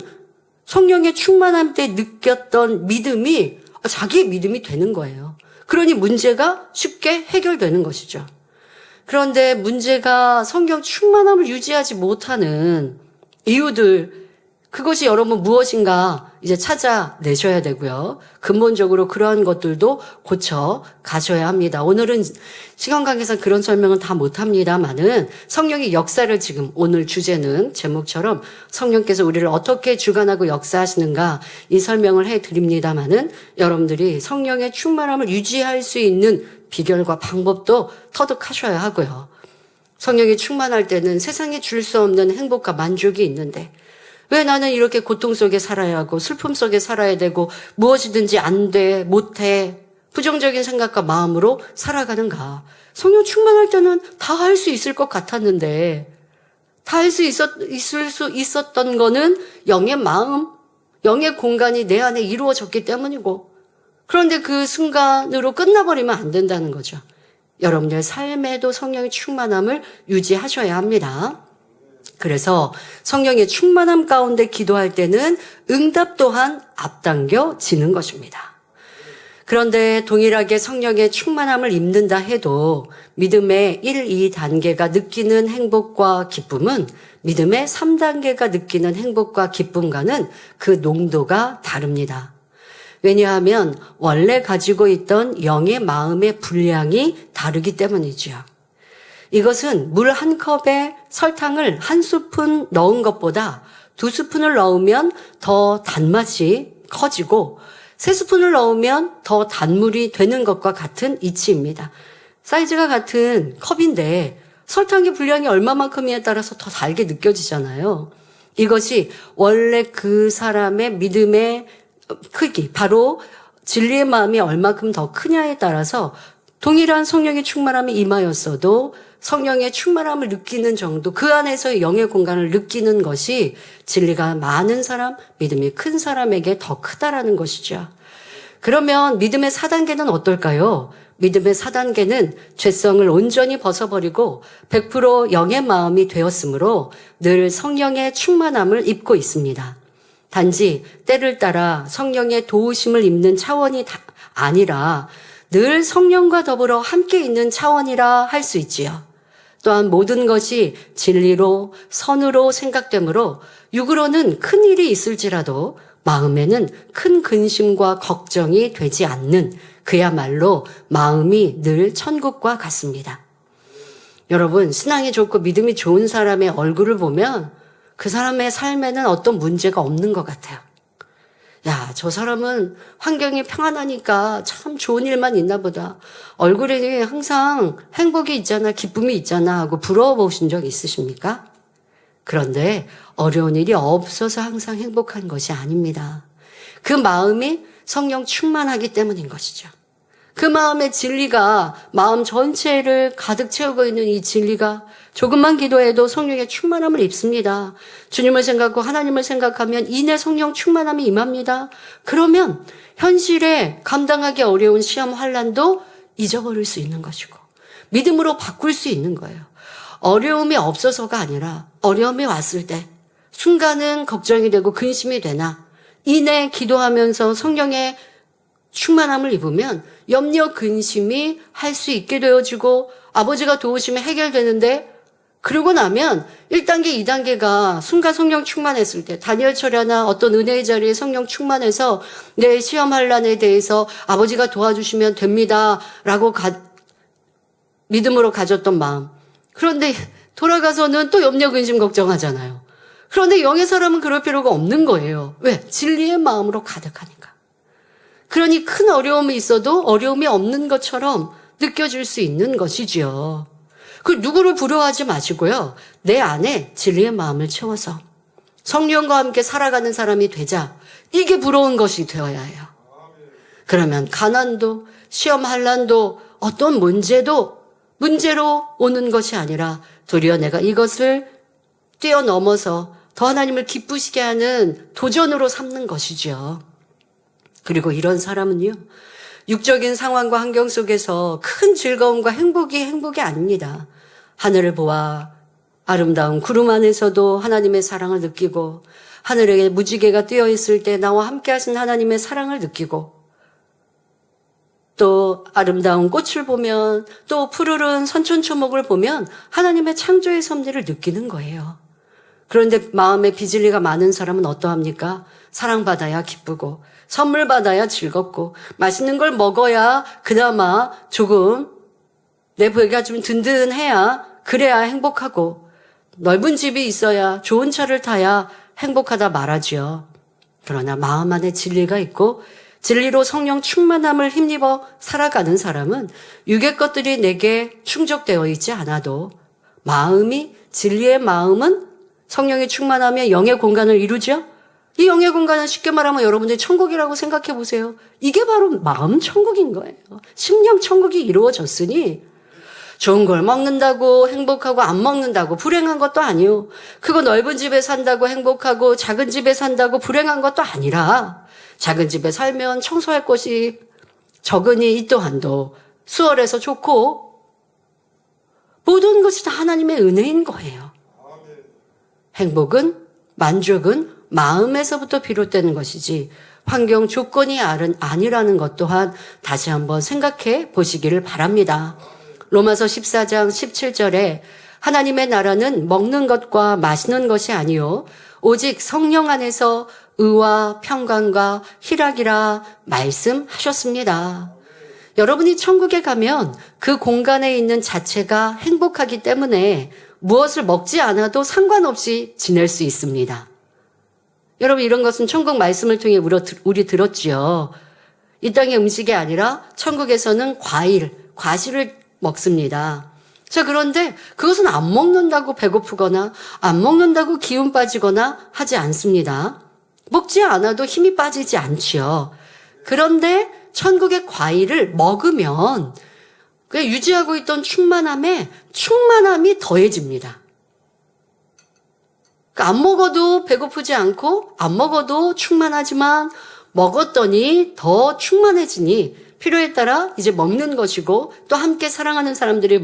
성령의 충만함 때 느꼈던 믿음이 자기의 믿음이 되는 거예요. 그러니 문제가 쉽게 해결되는 것이죠. 그런데 문제가 성령 충만함을 유지하지 못하는 이유들, 그것이 여러분 무엇인가 이제 찾아내셔야 되고요. 근본적으로 그러한 것들도 고쳐 가셔야 합니다. 오늘은 시간 관계상 그런 설명은 다 못합니다만은 성령의 역사를 지금 오늘 주제는 제목처럼 성령께서 우리를 어떻게 주관하고 역사하시는가 이 설명을 해드립니다만은 여러분들이 성령의 충만함을 유지할 수 있는 비결과 방법도 터득하셔야 하고요. 성령이 충만할 때는 세상에 줄 수 없는 행복과 만족이 있는데 왜 나는 이렇게 고통 속에 살아야 하고 슬픔 속에 살아야 되고 무엇이든지 안 돼, 못해 부정적인 생각과 마음으로 살아가는가. 성령 충만할 때는 다 할 수 있을 것 같았는데 다 할 수 있을 수 있었던 거는 영의 마음, 영의 공간이 내 안에 이루어졌기 때문이고 그런데 그 순간으로 끝나버리면 안 된다는 거죠. 여러분들의 삶에도 성령의 충만함을 유지하셔야 합니다. 그래서 성령의 충만함 가운데 기도할 때는 응답 또한 앞당겨지는 것입니다. 그런데 동일하게 성령의 충만함을 입는다 해도 믿음의 1, 2단계가 느끼는 행복과 기쁨은 믿음의 3단계가 느끼는 행복과 기쁨과는 그 농도가 다릅니다. 왜냐하면 원래 가지고 있던 영의 마음의 분량이 다르기 때문이지요. 이것은 물 한 컵에 설탕을 한 스푼 넣은 것보다 2스푼을 넣으면 더 단맛이 커지고 3스푼을 넣으면 더 단물이 되는 것과 같은 이치입니다. 사이즈가 같은 컵인데 설탕의 분량이 얼마만큼이에 따라서 더 달게 느껴지잖아요. 이것이 원래 그 사람의 믿음의 크기, 바로 진리의 마음이 얼마큼 더 크냐에 따라서 동일한 성령의 충만함이 임하였어도 성령의 충만함을 느끼는 정도, 그 안에서의 영의 공간을 느끼는 것이 진리가 많은 사람, 믿음이 큰 사람에게 더 크다라는 것이죠. 그러면 믿음의 4단계는 어떨까요? 믿음의 4단계는 죄성을 온전히 벗어버리고 100% 영의 마음이 되었으므로 늘 성령의 충만함을 입고 있습니다. 단지 때를 따라 성령의 도우심을 입는 차원이 아니라 늘 성령과 더불어 함께 있는 차원이라 할 수 있지요. 또한 모든 것이 진리로 선으로 생각되므로 육으로는 큰 일이 있을지라도 마음에는 큰 근심과 걱정이 되지 않는 그야말로 마음이 늘 천국과 같습니다. 여러분, 신앙이 좋고 믿음이 좋은 사람의 얼굴을 보면 그 사람의 삶에는 어떤 문제가 없는 것 같아요. 야, 저 사람은 환경이 평안하니까 참 좋은 일만 있나 보다. 얼굴에 항상 행복이 있잖아, 기쁨이 있잖아 하고 부러워 보신 적 있으십니까? 그런데 어려운 일이 없어서 항상 행복한 것이 아닙니다. 그 마음이 성령 충만하기 때문인 것이죠. 그 마음의 진리가 마음 전체를 가득 채우고 있는 이 진리가 조금만 기도해도 성령의 충만함을 입습니다. 주님을 생각하고 하나님을 생각하면 이내 성령 충만함이 임합니다. 그러면 현실에 감당하기 어려운 시험 환난도 잊어버릴 수 있는 것이고 믿음으로 바꿀 수 있는 거예요. 어려움이 없어서가 아니라 어려움이 왔을 때 순간은 걱정이 되고 근심이 되나 이내 기도하면서 성령의 충만함을 입으면 염려 근심이 할 수 있게 되어지고 아버지가 도우시면 해결되는데 그러고 나면 1단계, 2단계가 순간 성령 충만했을 때 다니엘 철야나 어떤 은혜의 자리에 성령 충만해서 내 시험 환난에 대해서 아버지가 도와주시면 됩니다 라고 믿음으로 가졌던 마음. 그런데 돌아가서는 또 염려 근심 걱정하잖아요. 그런데 영의 사람은 그럴 필요가 없는 거예요. 왜? 진리의 마음으로 가득하니까. 그러니 큰 어려움이 있어도 어려움이 없는 것처럼 느껴질 수 있는 것이지요. 그 누구를 부러워하지 마시고요. 내 안에 진리의 마음을 채워서 성령과 함께 살아가는 사람이 되자. 이게 부러운 것이 되어야 해요. 그러면 가난도 시험 환난도 어떤 문제도 문제로 오는 것이 아니라 도리어 내가 이것을 뛰어넘어서 더 하나님을 기쁘시게 하는 도전으로 삼는 것이죠. 그리고 이런 사람은요. 육적인 상황과 환경 속에서 큰 즐거움과 행복이 아닙니다. 하늘을 보아 아름다운 구름 안에서도 하나님의 사랑을 느끼고 하늘에 무지개가 뜨여 있을 때 나와 함께 하신 하나님의 사랑을 느끼고 또 아름다운 꽃을 보면 또 푸르른 선천초목을 보면 하나님의 창조의 섭리를 느끼는 거예요. 그런데 마음에 비질리가 많은 사람은 어떠합니까? 사랑받아야 기쁘고 선물 받아야 즐겁고 맛있는 걸 먹어야 그나마 조금 내 배가 좀 든든해야 그래야 행복하고 넓은 집이 있어야 좋은 차를 타야 행복하다 말하지요. 그러나 마음 안에 진리가 있고 진리로 성령 충만함을 힘입어 살아가는 사람은 육의 것들이 내게 충족되어 있지 않아도 마음이 진리의 마음은 성령이 충만하며 영의 공간을 이루죠. 이 영의 공간은 쉽게 말하면 여러분들이 천국이라고 생각해 보세요. 이게 바로 마음 천국인 거예요. 심령 천국이 이루어졌으니 좋은 걸 먹는다고 행복하고 안 먹는다고 불행한 것도 아니요. 크고 넓은 집에 산다고 행복하고 작은 집에 산다고 불행한 것도 아니라 작은 집에 살면 청소할 것이 적으니 이 또한도 수월해서 좋고 모든 것이 다 하나님의 은혜인 거예요. 행복은 만족은 마음에서부터 비롯되는 것이지 환경 조건이 아니라는 것 또한 다시 한번 생각해 보시기를 바랍니다. 로마서 14장 17절에 하나님의 나라는 먹는 것과 마시는 것이 아니요 오직 성령 안에서 의와 평강과 희락이라 말씀하셨습니다. 여러분이 천국에 가면 그 공간에 있는 자체가 행복하기 때문에 무엇을 먹지 않아도 상관없이 지낼 수 있습니다. 여러분 이런 것은 천국 말씀을 통해 우리 들었지요. 이 땅의 음식이 아니라 천국에서는 과실을 먹습니다. 자, 그런데 그것은 안 먹는다고 배고프거나 안 먹는다고 기운 빠지거나 하지 않습니다. 먹지 않아도 힘이 빠지지 않지요. 그런데 천국의 과일을 먹으면 그 유지하고 있던 충만함이 더해집니다. 그러니까 안 먹어도 배고프지 않고 안 먹어도 충만하지만 먹었더니 더 충만해지니 필요에 따라 이제 먹는 것이고 또 함께 사랑하는 사람들이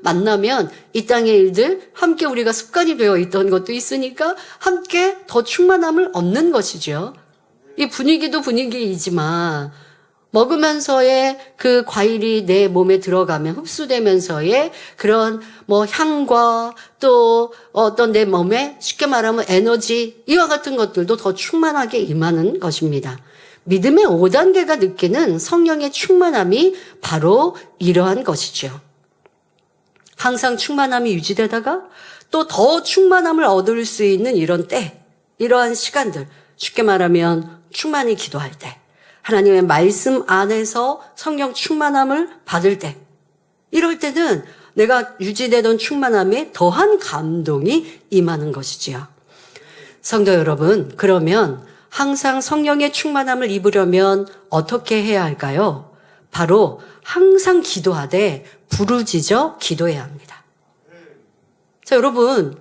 만나면 이 땅의 일들 함께 우리가 습관이 되어 있던 것도 있으니까 함께 더 충만함을 얻는 것이죠. 이 분위기도 분위기이지만 먹으면서의 그 과일이 내 몸에 들어가면 흡수되면서의 그런 향과 또 어떤 내 몸에 쉽게 말하면 에너지 이와 같은 것들도 더 충만하게 임하는 것입니다. 믿음의 5단계가 느끼는 성령의 충만함이 바로 이러한 것이죠. 항상 충만함이 유지되다가 또 더 충만함을 얻을 수 있는 이러한 시간들, 쉽게 말하면 충만히 기도할 때, 하나님의 말씀 안에서 성령 충만함을 받을 때, 이럴 때는 내가 유지되던 충만함에 더한 감동이 임하는 것이지요. 성도 여러분, 그러면 항상 성령의 충만함을 입으려면 어떻게 해야 할까요? 바로 항상 기도하되 부르짖어 기도해야 합니다. 자, 여러분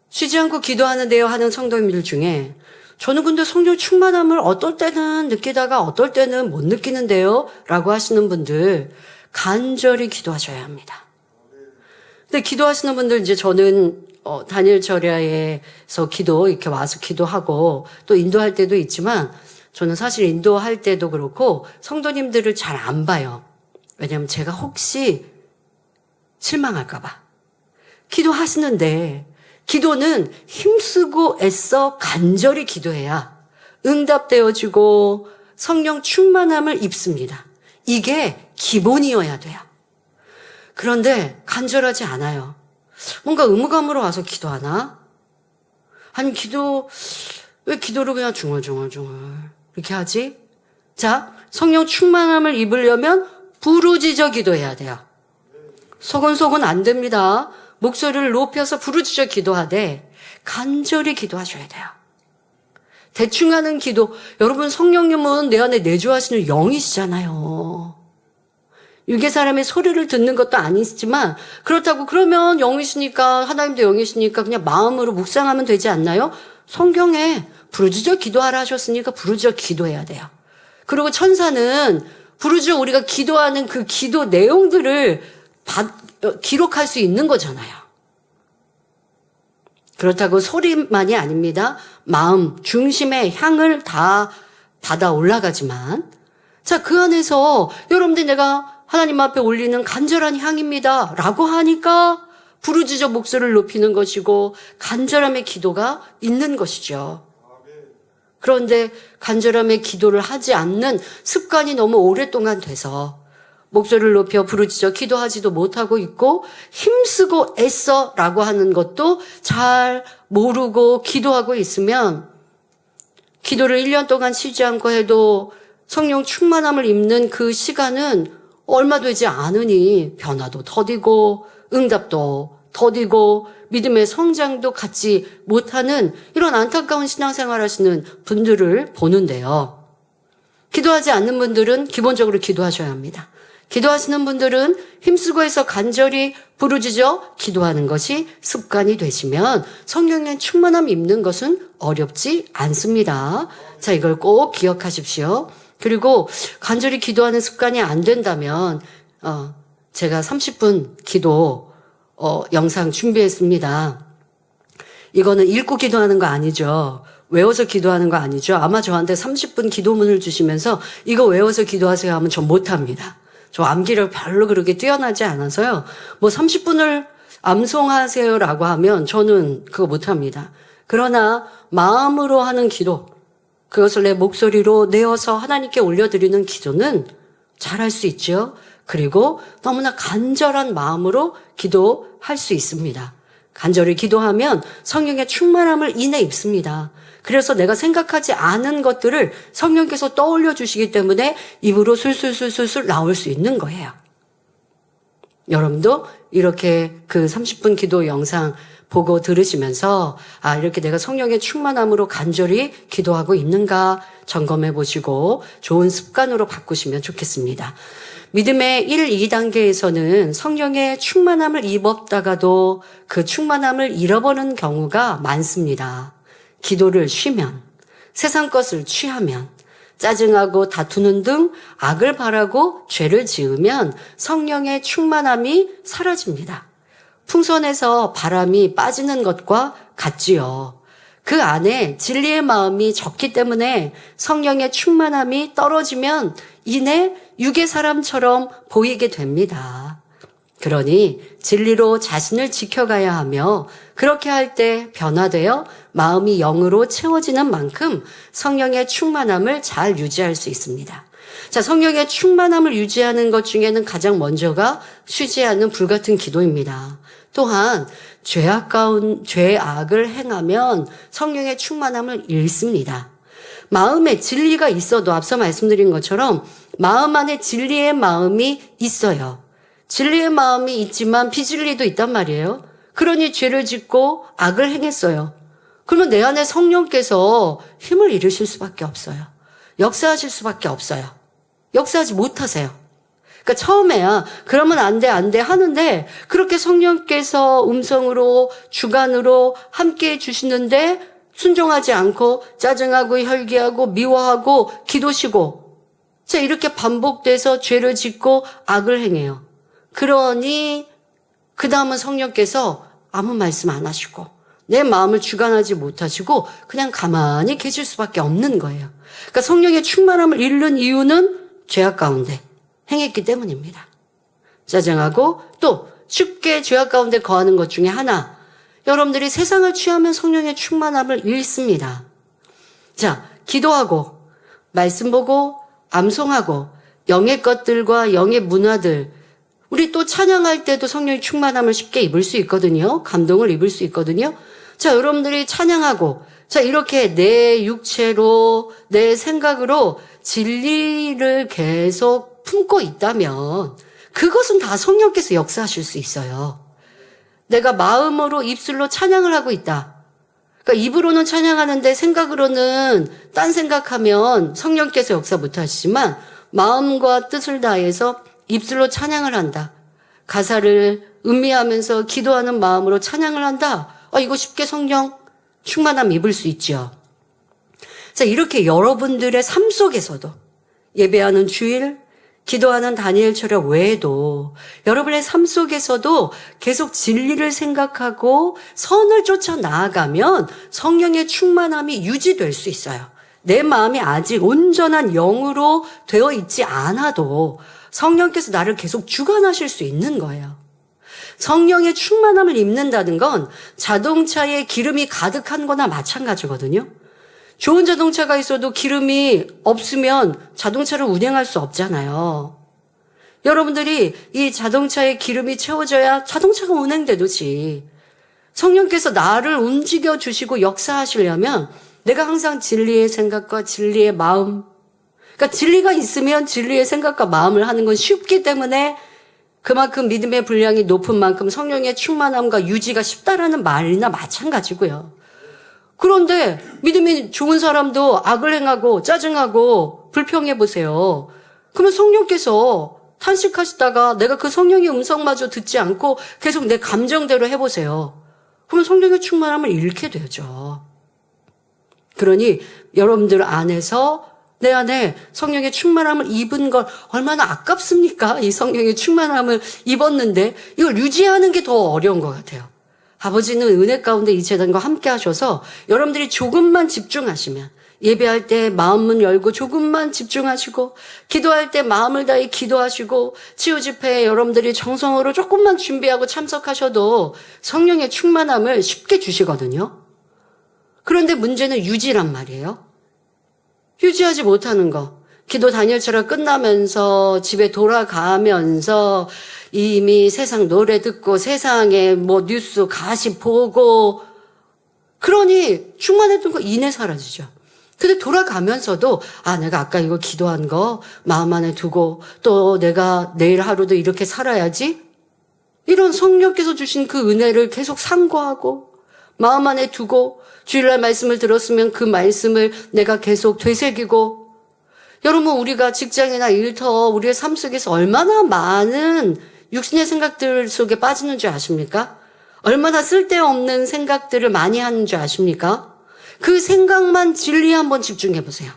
쉬지 않고 기도하는데요 하는 성도님들 중에 저는 근데 성령 충만함을 어떨 때는 느끼다가 어떨 때는 못 느끼는데요 라고 하시는 분들 간절히 기도하셔야 합니다. 근데 기도하시는 분들 이제 저는 단일 절야에서 이렇게 와서 기도하고 또 인도할 때도 있지만 저는 사실 인도할 때도 그렇고 성도님들을 잘 안 봐요. 왜냐하면 제가 혹시 실망할까봐. 기도하시는데 기도는 힘쓰고 애써 간절히 기도해야 응답되어지고 성령 충만함을 입습니다. 이게 기본이어야 돼요. 그런데 간절하지 않아요. 뭔가 의무감으로 와서 기도하나? 아니면 왜 기도를 그냥 중얼중얼 이렇게 하지? 자, 성령 충만함을 입으려면 부르짖어 기도해야 돼요. 소곤소곤 안 됩니다. 목소리를 높여서 부르짖어 기도하되 간절히 기도하셔야 돼요. 대충 하는 기도, 여러분 성령님은 내 안에 내주하시는 영이시잖아요. 육의 사람의 소리를 듣는 것도 아니지만 그렇다고 그러면 영이시니까 하나님도 영이시니까 그냥 마음으로 묵상하면 되지 않나요? 성경에 부르짖어 기도하라 하셨으니까 부르짖어 기도해야 돼요. 그리고 천사는 부르짖어 우리가 기도하는 그 기도 내용들을 기록할 수 있는 거잖아요. 그렇다고 소리만이 아닙니다. 마음, 중심의 향을 다 받아 올라가지만 자, 그 안에서 여러분들 내가 하나님 앞에 올리는 간절한 향입니다 라고 하니까 부르짖어 목소리를 높이는 것이고 간절함의 기도가 있는 것이죠. 그런데 간절함의 기도를 하지 않는 습관이 너무 오랫동안 돼서 목소리를 높여 부르짖어 기도하지도 못하고 있고 힘쓰고 애써라고 하는 것도 잘 모르고 기도하고 있으면 기도를 1년 동안 쉬지 않고 해도 성령 충만함을 입는 그 시간은 얼마 되지 않으니 변화도 더디고 응답도 더디고 믿음의 성장도 갖지 못하는 이런 안타까운 신앙생활 하시는 분들을 보는데요. 기도하지 않는 분들은 기본적으로 기도하셔야 합니다. 기도하시는 분들은 힘쓰고 해서 간절히 부르짖어 기도하는 것이 습관이 되시면 성령의 충만함 입는 것은 어렵지 않습니다. 자, 이걸 꼭 기억하십시오. 그리고 간절히 기도하는 습관이 안 된다면 제가 30분 기도 영상 준비했습니다. 이거는 읽고 기도하는 거 아니죠. 외워서 기도하는 거 아니죠. 아마 저한테 30분 기도문을 주시면서 이거 외워서 기도하세요 하면 전 못합니다. 저 암기력 별로 그렇게 뛰어나지 않아서요. 뭐 30분을 암송하세요라고 하면 저는 그거 못합니다. 그러나 마음으로 하는 기도, 그것을 내 목소리로 내어서 하나님께 올려드리는 기도는 잘할 수 있죠. 그리고 너무나 간절한 마음으로 기도할 수 있습니다. 간절히 기도하면 성령의 충만함을 인해 입습니다. 그래서 내가 생각하지 않은 것들을 성령께서 떠올려 주시기 때문에 입으로 술술술술술 나올 수 있는 거예요. 여러분도 이렇게 그 30분 기도 영상 보고 들으시면서 이렇게 내가 성령의 충만함으로 간절히 기도하고 있는가 점검해 보시고 좋은 습관으로 바꾸시면 좋겠습니다. 믿음의 1, 2단계에서는 성령의 충만함을 입었다가도 그 충만함을 잃어버리는 경우가 많습니다. 기도를 쉬면, 세상 것을 취하면, 짜증하고 다투는 등 악을 바라고 죄를 지으면 성령의 충만함이 사라집니다. 풍선에서 바람이 빠지는 것과 같지요. 그 안에 진리의 마음이 적기 때문에 성령의 충만함이 떨어지면 이내 육의 사람처럼 보이게 됩니다. 그러니 진리로 자신을 지켜가야 하며 그렇게 할 때 변화되어 마음이 영으로 채워지는 만큼 성령의 충만함을 잘 유지할 수 있습니다. 자, 성령의 충만함을 유지하는 것 중에는 가장 먼저가 쉬지 않는 불같은 기도입니다. 또한 죄악을 행하면 성령의 충만함을 잃습니다. 마음에 진리가 있어도 앞서 말씀드린 것처럼 마음 안에 진리의 마음이 있어요. 진리의 마음이 있지만 비진리도 있단 말이에요. 그러니 죄를 짓고 악을 행했어요. 그러면 내 안에 성령께서 힘을 잃으실 수밖에 없어요. 역사하실 수밖에 없어요. 역사하지 못하세요. 그러니까 처음에야 그러면 안 돼 하는데 그렇게 성령께서 음성으로 주관으로 함께해 주시는데 순종하지 않고 짜증하고 혈기하고 미워하고 기도시고 자 이렇게 반복돼서 죄를 짓고 악을 행해요. 그러니 그 다음은 성령께서 아무 말씀 안 하시고 내 마음을 주관하지 못하시고 그냥 가만히 계실 수밖에 없는 거예요. 그러니까 성령의 충만함을 잃는 이유는 죄악 가운데 행했기 때문입니다. 짜증하고 또 쉽게 죄악 가운데 거하는 것 중에 하나, 여러분들이 세상을 취하면 성령의 충만함을 잃습니다. 자, 기도하고 말씀 보고 암송하고 영의 것들과 영의 문화들, 우리 또 찬양할 때도 성령의 충만함을 쉽게 입을 수 있거든요. 감동을 입을 수 있거든요. 자, 여러분들이 찬양하고 자, 이렇게 내 육체로 내 생각으로 진리를 계속 품고 있다면 그것은 다 성령께서 역사하실 수 있어요. 내가 마음으로 입술로 찬양을 하고 있다. 그러니까 입으로는 찬양하는데 생각으로는 딴 생각하면 성령께서 역사 못하시지만 마음과 뜻을 다해서 입술로 찬양을 한다. 가사를 음미하면서 기도하는 마음으로 찬양을 한다. 이거 쉽게 성령 충만함 입을 수 있죠. 자, 이렇게 여러분들의 삶 속에서도 예배하는 주일, 기도하는 다니엘처럼 외에도 여러분의 삶 속에서도 계속 진리를 생각하고 선을 쫓아 나아가면 성령의 충만함이 유지될 수 있어요. 내 마음이 아직 온전한 영으로 되어 있지 않아도 성령께서 나를 계속 주관하실 수 있는 거예요. 성령의 충만함을 입는다는 건 자동차에 기름이 가득한 거나 마찬가지거든요. 좋은 자동차가 있어도 기름이 없으면 자동차를 운행할 수 없잖아요. 여러분들이 이 자동차에 기름이 채워져야 자동차가 운행되듯이 성령께서 나를 움직여 주시고 역사하시려면 내가 항상 진리의 생각과 진리의 마음, 그러니까 진리가 있으면 진리의 생각과 마음을 하는 건 쉽기 때문에 그만큼 믿음의 분량이 높은 만큼 성령의 충만함과 유지가 쉽다라는 말이나 마찬가지고요. 그런데 믿음이 좋은 사람도 악을 행하고 짜증하고 불평해 보세요. 그러면 성령께서 탄식하시다가 내가 그 성령의 음성마저 듣지 않고 계속 내 감정대로 해보세요. 그럼 성령의 충만함을 잃게 되죠. 그러니 여러분들 안에서 내 안에 성령의 충만함을 입은 걸 얼마나 아깝습니까? 이 성령의 충만함을 입었는데 이걸 유지하는 게 더 어려운 것 같아요. 아버지는 은혜 가운데 이 재단과 함께 하셔서 여러분들이 조금만 집중하시면 예배할 때 마음문 열고 조금만 집중하시고 기도할 때 마음을 다해 기도하시고 치유 집회에 여러분들이 정성으로 조금만 준비하고 참석하셔도 성령의 충만함을 쉽게 주시거든요. 그런데 문제는 유지란 말이에요. 유지하지 못하는 거. 기도 단일처럼 끝나면서 집에 돌아가면서 이미 세상 노래 듣고 세상에 뭐 뉴스 가시 보고 그러니 충만했던 거 이내 사라지죠. 근데 돌아가면서도 내가 아까 이거 기도한 거 마음 안에 두고 또 내가 내일 하루도 이렇게 살아야지 이런 성령께서 주신 그 은혜를 계속 상고하고 마음 안에 두고 주일날 말씀을 들었으면 그 말씀을 내가 계속 되새기고 여러분 우리가 직장이나 일터 우리의 삶 속에서 얼마나 많은 육신의 생각들 속에 빠지는 줄 아십니까? 얼마나 쓸데없는 생각들을 많이 하는 줄 아십니까? 그 생각만 진리에 한번 집중해 보세요.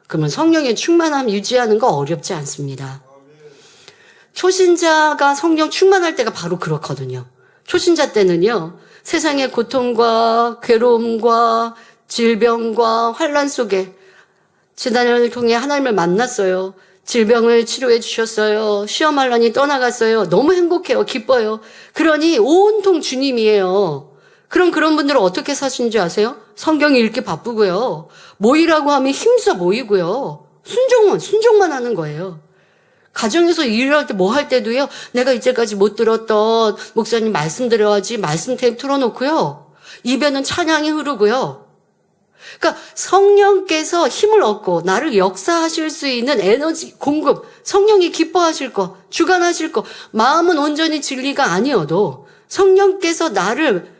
그러면 성령의 충만함 유지하는 거 어렵지 않습니다. 초신자가 성령 충만할 때가 바로 그렇거든요. 초신자 때는요. 세상의 고통과 괴로움과 질병과 환난 속에 지난해를 통해 하나님을 만났어요. 질병을 치료해 주셨어요. 시험할라니 떠나갔어요. 너무 행복해요. 기뻐요. 그러니 온통 주님이에요. 그럼 그런 분들은 어떻게 사시는 줄 아세요? 성경 읽기 바쁘고요. 모이라고 하면 힘써 모이고요. 순종만 하는 거예요. 가정에서 일을 할 때 뭐 할 때도요. 내가 이제까지 못 들었던 목사님 말씀 들어야지 말씀 테이프 틀어놓고요. 입에는 찬양이 흐르고요. 그러니까 성령께서 힘을 얻고 나를 역사하실 수 있는 에너지 공급, 성령이 기뻐하실 거, 주관하실 거, 마음은 온전히 진리가 아니어도 성령께서 나를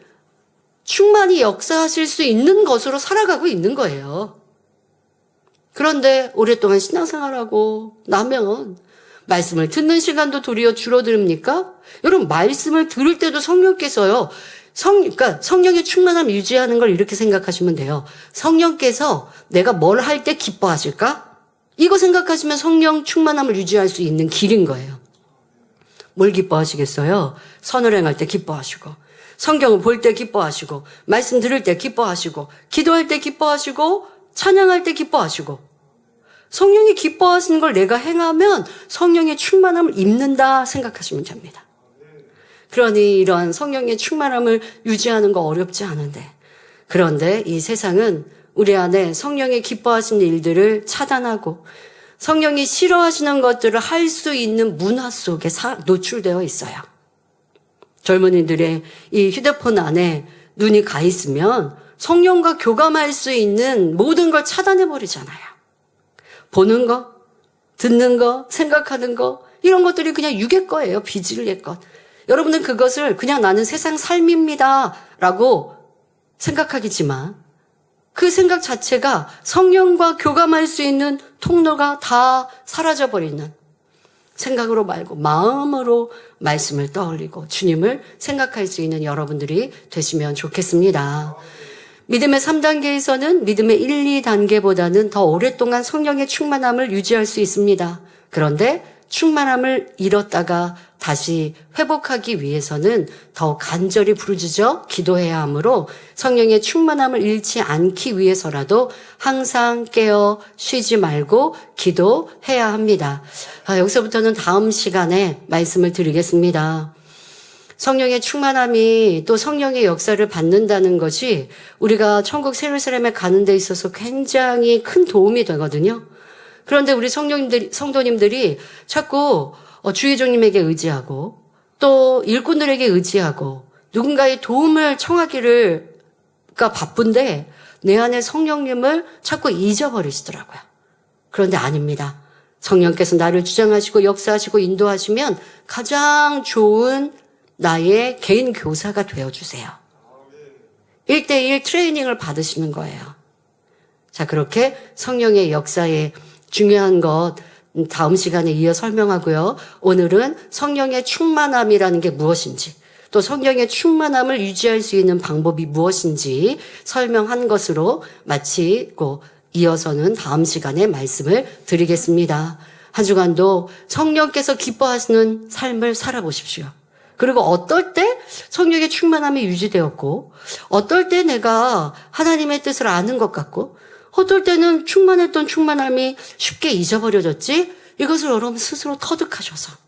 충만히 역사하실 수 있는 것으로 살아가고 있는 거예요. 그런데 오랫동안 신앙생활하고 나면 말씀을 듣는 시간도 도리어 줄어듭니까? 여러분 말씀을 들을 때도 성령께서요. 그러니까 성령의 충만함 유지하는 걸 이렇게 생각하시면 돼요. 성령께서 내가 뭘 할 때 기뻐하실까? 이거 생각하시면 성령 충만함을 유지할 수 있는 길인 거예요. 뭘 기뻐하시겠어요? 선을 행할 때 기뻐하시고 성경을 볼 때 기뻐하시고 말씀 들을 때 기뻐하시고 기도할 때 기뻐하시고 찬양할 때 기뻐하시고 성령이 기뻐하시는 걸 내가 행하면 성령의 충만함을 입는다 생각하시면 됩니다. 그러니 이러한 성령의 충만함을 유지하는 거 어렵지 않은데 그런데 이 세상은 우리 안에 성령이 기뻐하시는 일들을 차단하고 성령이 싫어하시는 것들을 할 수 있는 문화 속에 노출되어 있어요. 젊은이들의 이 휴대폰 안에 눈이 가 있으면 성령과 교감할 수 있는 모든 걸 차단해버리잖아요. 보는 거, 듣는 거, 생각하는 거 이런 것들이 그냥 육의 거예요. 비질의 것. 여러분은 그것을 그냥 나는 세상 삶입니다 라고 생각하겠지만 그 생각 자체가 성령과 교감할 수 있는 통로가 다 사라져버리는 생각으로 말고 마음으로 말씀을 떠올리고 주님을 생각할 수 있는 여러분들이 되시면 좋겠습니다. 믿음의 3단계에서는 믿음의 1, 2단계보다는 더 오랫동안 성령의 충만함을 유지할 수 있습니다. 그런데 충만함을 잃었다가 다시 회복하기 위해서는 더 간절히 부르짖어 기도해야 하므로 성령의 충만함을 잃지 않기 위해서라도 항상 깨어 쉬지 말고 기도해야 합니다. 여기서부터는 다음 시간에 말씀을 드리겠습니다. 성령의 충만함이 또 성령의 역사를 받는다는 것이 우리가 천국 예루살렘에 가는 데 있어서 굉장히 큰 도움이 되거든요. 그런데 우리 성도님들이 자꾸 주의종님에게 의지하고 또 일꾼들에게 의지하고 누군가의 도움을 청하기가 바쁜데 내 안에 성령님을 자꾸 잊어버리시더라고요. 그런데 아닙니다. 성령께서 나를 주장하시고 역사하시고 인도하시면 가장 좋은 나의 개인 교사가 되어주세요. 1대1 트레이닝을 받으시는 거예요. 자, 그렇게 성령의 역사에 중요한 것 다음 시간에 이어 설명하고요. 오늘은 성령의 충만함이라는 게 무엇인지 또 성령의 충만함을 유지할 수 있는 방법이 무엇인지 설명한 것으로 마치고 이어서는 다음 시간에 말씀을 드리겠습니다. 한 주간도 성령께서 기뻐하시는 삶을 살아보십시오. 그리고 어떨 때 성령의 충만함이 유지되었고 어떨 때 내가 하나님의 뜻을 아는 것 같고 어떨 때는 충만했던 충만함이 쉽게 잊어버려졌지? 이것을 여러분 스스로 터득하셔서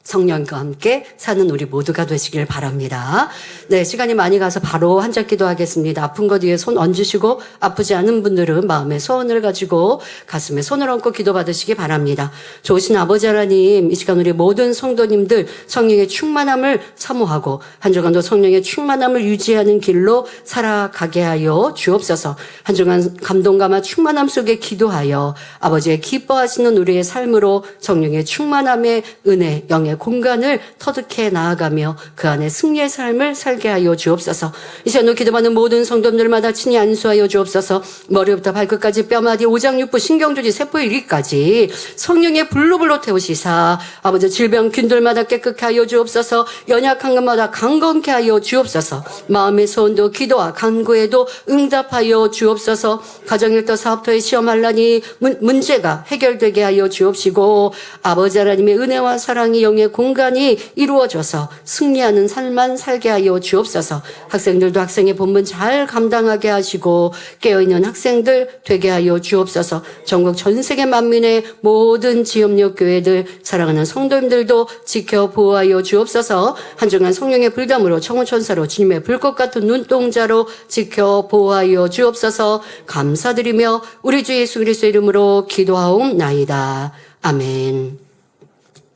성령과 함께 사는 우리 모두가 되시길 바랍니다. 네, 시간이 많이 가서 바로 한작 기도하겠습니다. 아픈 것 위에 손 얹으시고 아프지 않은 분들은 마음의 소원을 가지고 가슴에 손을 얹고 기도받으시기 바랍니다. 좋으신 아버지 하나님, 이 시간 우리 모든 성도님들 성령의 충만함을 사모하고 한 주간도 성령의 충만함을 유지하는 길로 살아가게 하여 주옵소서. 한 주간 감동감과 충만함 속에 기도하여 아버지의 기뻐하시는 우리의 삶으로 성령의 충만함의 은혜, 영의 공간을 터득해 나아가며 그 안에 승리의 삶을 살게 하여 주옵소서. 이 시간도 기도받는 모든 성도님들마다 친히 안수하여 주옵소서. 머리부터 발끝까지 뼈마디 오장육부 신경조지 세포 일기까지 성령의 불로 태우시사 아버지 질병 균들마다 깨끗게 하여 주옵소서. 연약한 것마다 강건케 하여 주옵소서. 마음의 소원도 기도와 간구에도 응답하여 주옵소서. 가정일터 사업터에 시험할라니 문제가 해결되게 하여 주옵시고 아버지 하나님의 은혜와 사랑이 영의 공간이 이루어져서 승리하는 삶만 살게 하여 주옵소서. 학생들도 학생의 본분 잘 감당하게 하시고 깨어있는 학생들 되게 하여 주옵소서. 전국 전 세계 만민의 모든 지역력 교회들 사랑하는 성도님들도 지켜 보호하여 주옵소서. 한 주간 성령의 불담으로 청우천사로 주님의 불꽃 같은 눈동자로 지켜 보호하여 주옵소서. 감사드리며 우리 주 예수 그리스도의 이름으로 기도하옵나이다. 아멘.